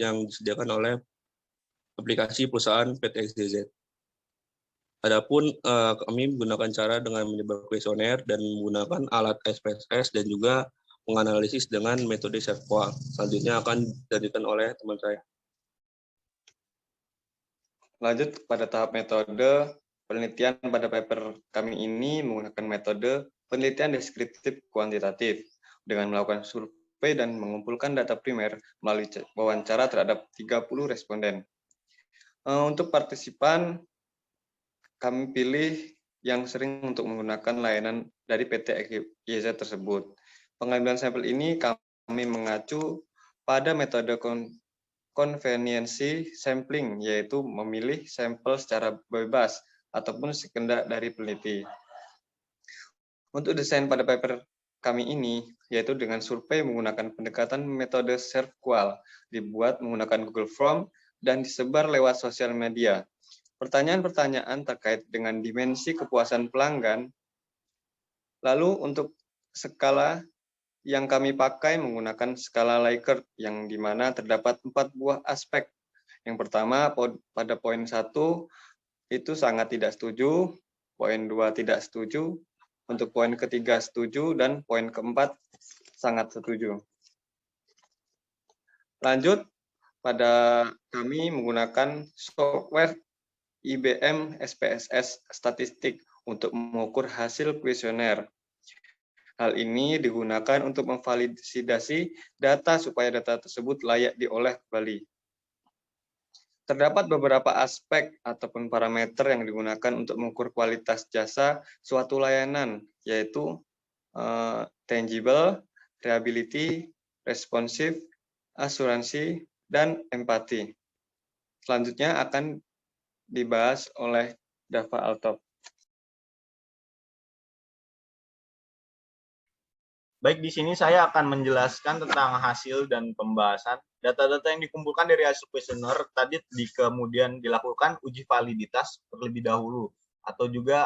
yang disediakan oleh aplikasi perusahaan PT XYZ. Adapun kami menggunakan cara dengan menyebar kuesioner dan menggunakan alat SPSS dan juga menganalisis dengan metode SERVQUAL. Selanjutnya akan dilanjutkan oleh teman saya. Lanjut pada tahap metode penelitian pada paper kami ini menggunakan metode penelitian deskriptif kuantitatif dengan melakukan survei dan mengumpulkan data primer melalui wawancara terhadap 30 responden. Untuk partisipan, kami pilih yang sering untuk menggunakan layanan dari PT XYZ tersebut. Pengambilan sampel ini kami mengacu pada metode convenience sampling, yaitu memilih sampel secara bebas ataupun sekendak dari peneliti. Untuk desain pada paper kami ini, yaitu dengan survei menggunakan pendekatan metode SERVQUAL, dibuat menggunakan Google Form dan disebar lewat sosial media. Pertanyaan-pertanyaan terkait dengan dimensi kepuasan pelanggan. Lalu untuk skala yang kami pakai menggunakan skala Likert yang dimana terdapat 4 buah aspek. Yang pertama pada poin 1 itu sangat tidak setuju, poin 2 tidak setuju, untuk poin ketiga setuju, dan poin keempat sangat setuju. Lanjut, pada kami menggunakan software IBM SPSS statistik untuk mengukur hasil kuesioner. Hal ini digunakan untuk memvalidasi data supaya data tersebut layak diolah kembali. Terdapat beberapa aspek ataupun parameter yang digunakan untuk mengukur kualitas jasa suatu layanan, yaitu tangible, reliability, responsive, asuransi, dan empati. Selanjutnya akan dibahas oleh Dava Altop. Baik, di sini saya akan menjelaskan tentang hasil dan pembahasan. Data-data yang dikumpulkan dari hasil kuesioner tadi kemudian dilakukan uji validitas terlebih dahulu atau juga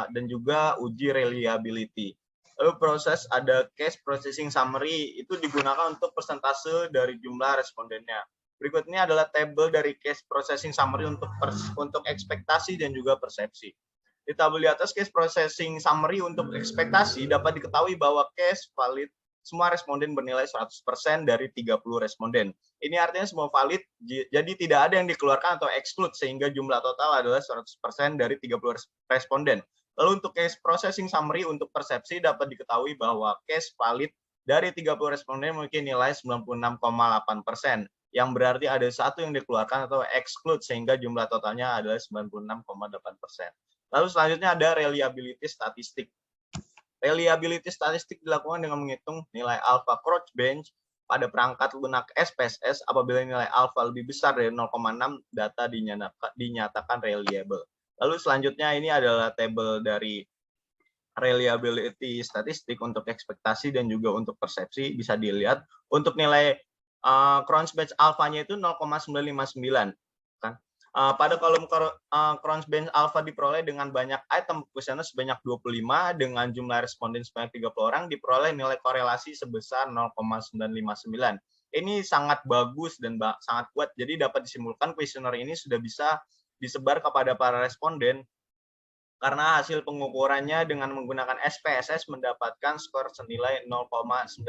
dan juga uji reliability. Lalu proses ada case processing summary itu digunakan untuk persentase dari jumlah respondennya. Berikut ini adalah tabel dari case processing summary untuk ekspektasi dan juga persepsi. Di tabel di atas case processing summary untuk ekspektasi dapat diketahui bahwa case valid semua responden bernilai 100% dari 30 responden. Ini artinya semua valid, jadi tidak ada yang dikeluarkan atau exclude sehingga jumlah total adalah 100% dari 30 responden. Lalu untuk case processing summary untuk persepsi dapat diketahui bahwa case valid dari 30 responden memiliki nilai 96,8%, yang berarti ada satu yang dikeluarkan atau exclude sehingga jumlah totalnya adalah 96,8%. Lalu selanjutnya ada reliability statistik. Reliability statistik dilakukan dengan menghitung nilai alpha Crouch-Bench pada perangkat lunak SPSS apabila nilai alpha lebih besar dari 0,6 data dinyatakan reliable. Lalu selanjutnya ini adalah tabel dari reliability statistik untuk ekspektasi dan juga untuk persepsi, bisa dilihat untuk nilai Crouch-Bench alpha-nya itu 0,959 kan. Pada kolom Crouch-Bench alpha diperoleh dengan banyak item kuesioner sebanyak 25 dengan jumlah responden sebanyak 30 orang diperoleh nilai korelasi sebesar 0,959. Ini sangat bagus dan sangat kuat, jadi dapat disimpulkan kuesioner ini sudah bisa disebar kepada para responden karena hasil pengukurannya dengan menggunakan SPSS mendapatkan skor senilai 0,959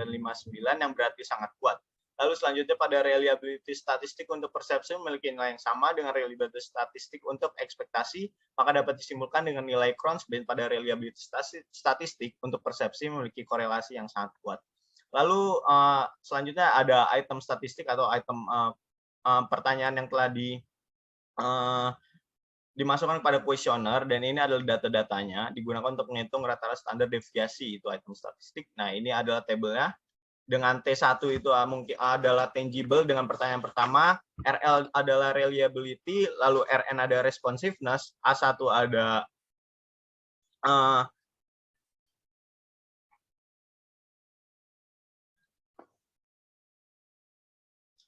yang berarti sangat kuat. Lalu selanjutnya pada reliability statistik untuk persepsi memiliki nilai yang sama dengan reliability statistik untuk ekspektasi, maka dapat disimpulkan dengan nilai Crouch-Bench pada reliability statistik untuk persepsi memiliki korelasi yang sangat kuat. Lalu selanjutnya ada item statistik atau item pertanyaan yang telah dimasukkan pada kuesioner, dan ini adalah data-datanya digunakan untuk menghitung rata-rata standar deviasi itu item statistik. Nah, ini adalah tabelnya. Dengan T1 itu mungkin adalah tangible dengan pertanyaan pertama, RL adalah reliability, lalu RN ada responsiveness, A1 ada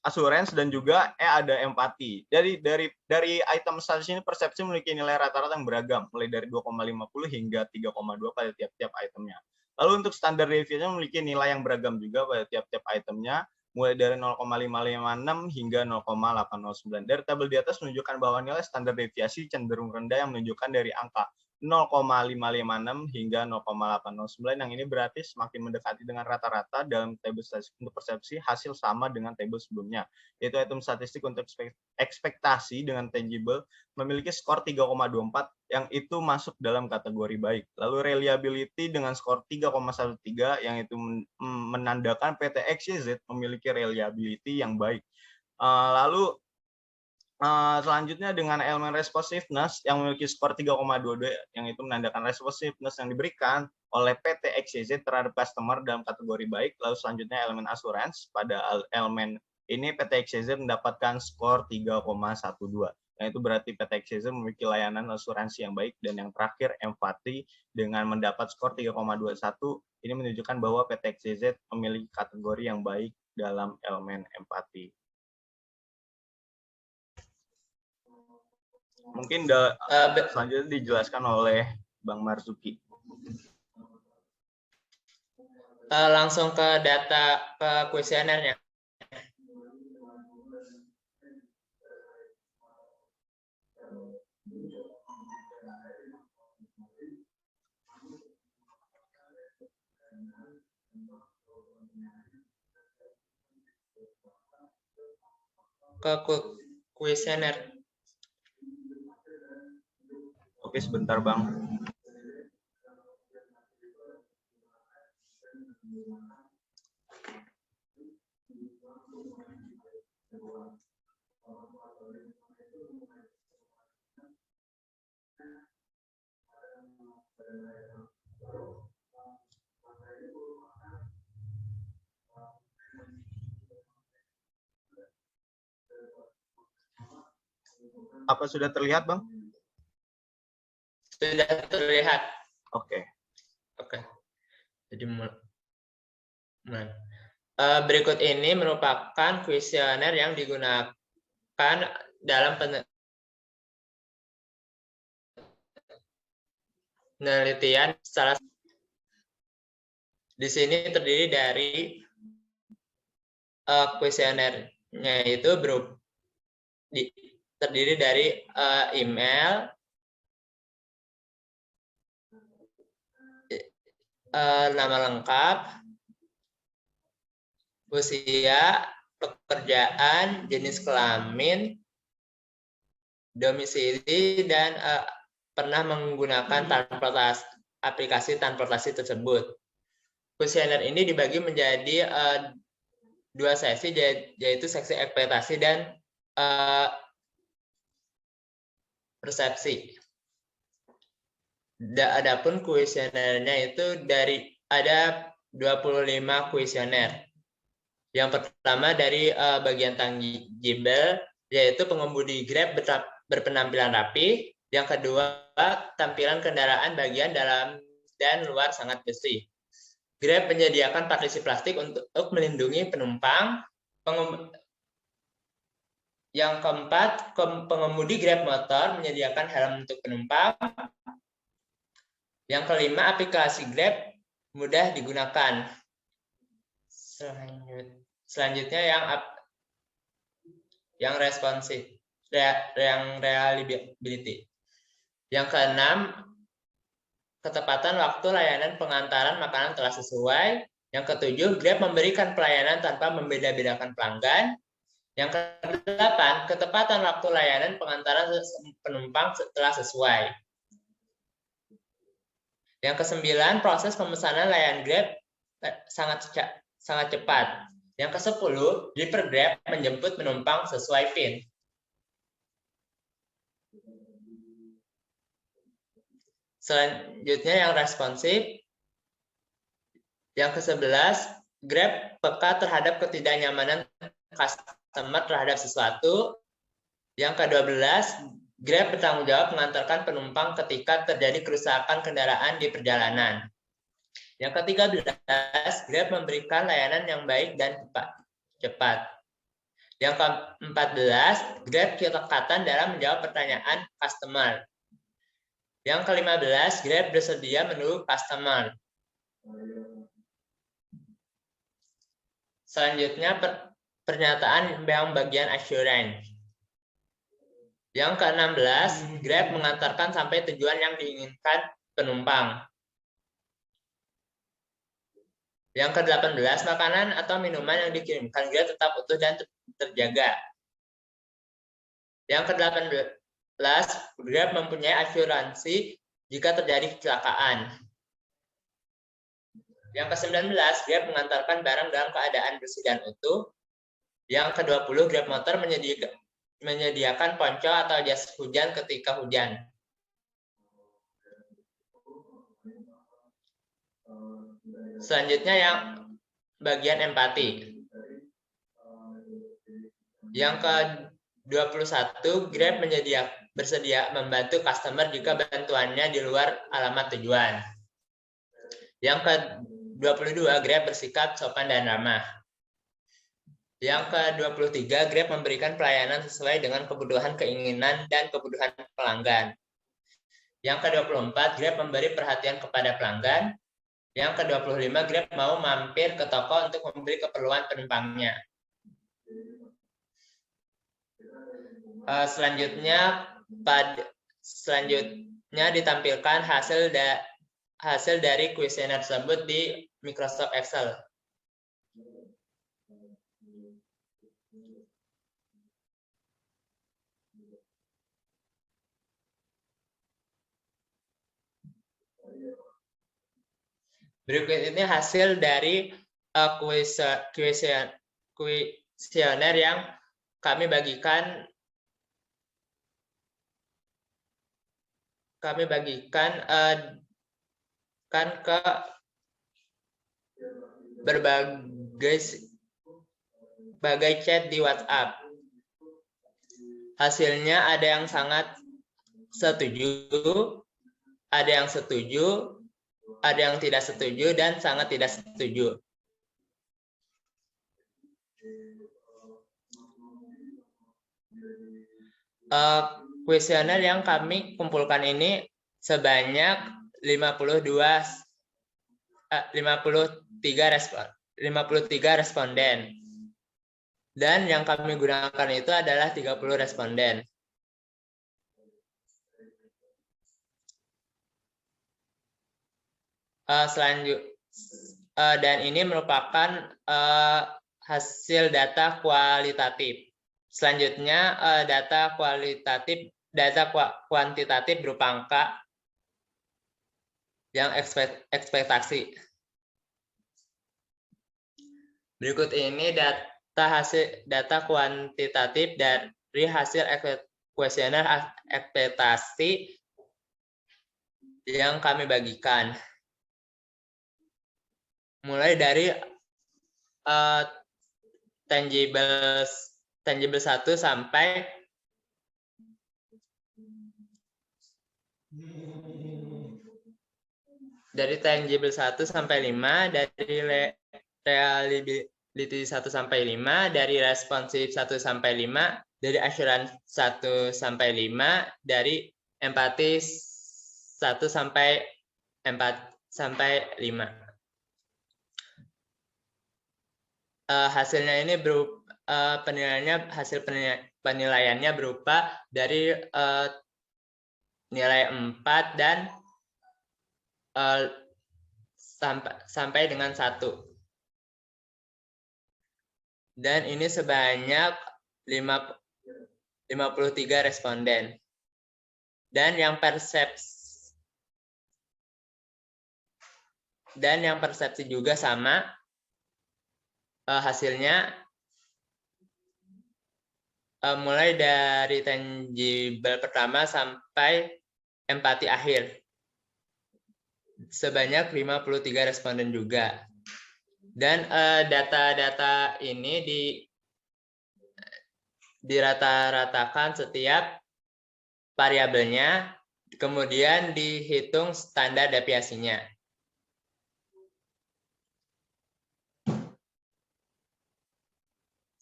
assurance, dan juga ada empati. Jadi dari item statistik ini persepsi memiliki nilai rata-rata yang beragam, mulai dari 2,50 hingga 3,2 pada tiap-tiap itemnya. Lalu untuk standar deviation memiliki nilai yang beragam juga pada tiap-tiap itemnya. mulai dari 0,556 hingga 0,809. Dari tabel di atas menunjukkan bahwa nilai standar deviasi cenderung rendah yang menunjukkan dari angka 0,556 hingga 0,809, yang ini berarti semakin mendekati dengan rata-rata dalam tabel statistik untuk persepsi hasil sama dengan tabel sebelumnya, yaitu item statistik untuk ekspektasi dengan tangible memiliki skor 3,24 yang itu masuk dalam kategori baik. Lalu reliability dengan skor 3,13 yang itu menandakan PT XYZ memiliki reliability yang baik. Lalu selanjutnya dengan elemen responsiveness yang memiliki skor 3,22 yang itu menandakan responsiveness yang diberikan oleh PT XYZ terhadap customer dalam kategori baik. Lalu selanjutnya elemen assurance, pada elemen ini PT XYZ mendapatkan skor 3,12. Yang itu berarti PT XYZ memiliki layanan asuransi yang baik. Dan yang terakhir empati dengan mendapat skor 3,21, ini menunjukkan bahwa PT XYZ memiliki kategori yang baik dalam elemen empati. Mungkin selanjutnya dijelaskan oleh Bang Marzuki. Langsung ke data ke kuesionernya. Ke kuesioner. Oke, sebentar Bang. Apa sudah terlihat, Bang? Sudah terlihat. Oke. Oke. Jadi berikut ini merupakan kuesioner yang digunakan dalam penelitian. Di sini terdiri dari kuesionernya itu terdiri dari email, nama lengkap, usia, pekerjaan, jenis kelamin, domisili, dan pernah menggunakan aplikasi transportasi tersebut. Kuesioner ini dibagi menjadi dua sesi, yaitu seksi ekspektasi dan persepsi. Adapun kuesionernya itu ada 25 kuesioner. Yang pertama dari bagian tangible, yaitu pengemudi Grab berpenampilan rapi. Yang kedua, tampilan kendaraan bagian dalam dan luar sangat bersih. Grab menyediakan partisi plastik untuk melindungi penumpang. Yang keempat, pengemudi Grab motor menyediakan helm untuk penumpang. Yang kelima, aplikasi Grab mudah digunakan. Selanjutnya yang responsif, yang reliability. Yang keenam, ketepatan waktu layanan pengantaran makanan telah sesuai. Yang ketujuh, Grab memberikan pelayanan tanpa membeda-bedakan pelanggan. Yang kedelapan, ketepatan waktu layanan pengantaran penumpang telah sesuai. Yang kesembilan, proses pemesanan layanan Grab sangat cepat. Yang kesepuluh, driver Grab menjemput penumpang sesuai PIN. Selanjutnya yang responsif. Yang ke-11, Grab peka terhadap ketidaknyamanan customer terhadap sesuatu. Yang ke-12, Grab bertanggung jawab mengantarkan penumpang ketika terjadi kerusakan kendaraan di perjalanan. Yang ke-13, Grab memberikan layanan yang baik dan cepat. Yang ke-14, Grab kedekatan dalam menjawab pertanyaan customer. Yang ke-15, Grab bersedia menunggu customer. Selanjutnya pernyataan yang bagian assurance. Yang ke-16, Grab mengantarkan sampai tujuan yang diinginkan penumpang. Yang ke-18, makanan atau minuman yang dikirimkan Grab tetap utuh dan terjaga. Yang ke-18, Grab mempunyai asuransi jika terjadi kecelakaan. Yang ke-19, Grab mengantarkan barang dalam keadaan bersih dan utuh. Yang ke-20, Grab Motor menyediakan ponco atau jas hujan ketika hujan. Selanjutnya yang bagian empati. Yang ke-21, Grab bersedia membantu customer jika bantuannya di luar alamat tujuan. Yang ke-22, Grab bersikap sopan dan ramah. Yang ke-23, Grab memberikan pelayanan sesuai dengan kebutuhan, keinginan, dan kebutuhan pelanggan. Yang ke-24, Grab memberi perhatian kepada pelanggan. Yang ke-25, Grab mau mampir ke toko untuk membeli keperluan penumpangnya. Selanjutnya ditampilkan hasil dari kuesioner tersebut di Microsoft Excel. Berikut ini hasil dari kuesioner yang kami bagikan ke berbagai chat di WhatsApp. Hasilnya ada yang sangat setuju, ada yang setuju, ada yang tidak setuju, dan sangat tidak setuju. Kuesioner yang kami kumpulkan ini sebanyak 53 responden. Dan yang kami gunakan itu adalah 30 responden. Dan ini merupakan hasil data kualitatif. Selanjutnya data kuantitatif berupa angka yang ekspektasi. Berikut ini data kuantitatif dari hasil kuesioner ekspektasi yang kami bagikan. Mulai dari tangible 1 sampai dari tangible 1 sampai 5, dari reliability 1 sampai 5, dari responsif 1 sampai 5, dari assurance 1 sampai 5, dari empati 1 sampai 5. Hasilnya ini penilaiannya berupa dari nilai 4 dan sampai dengan 1. Dan ini sebanyak 53 responden. Dan yang persepsi juga sama. Hasilnya mulai dari tangible pertama sampai empati akhir. Sebanyak 53 responden juga. Dan data-data ini dirata-ratakan setiap variabelnya, kemudian dihitung standar deviasinya.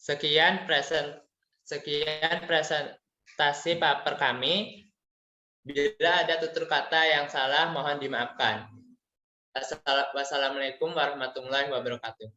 Sekian presentasi paper kami. Bila ada tutur kata yang salah, mohon dimaafkan. Wassalamualaikum warahmatullahi wabarakatuh.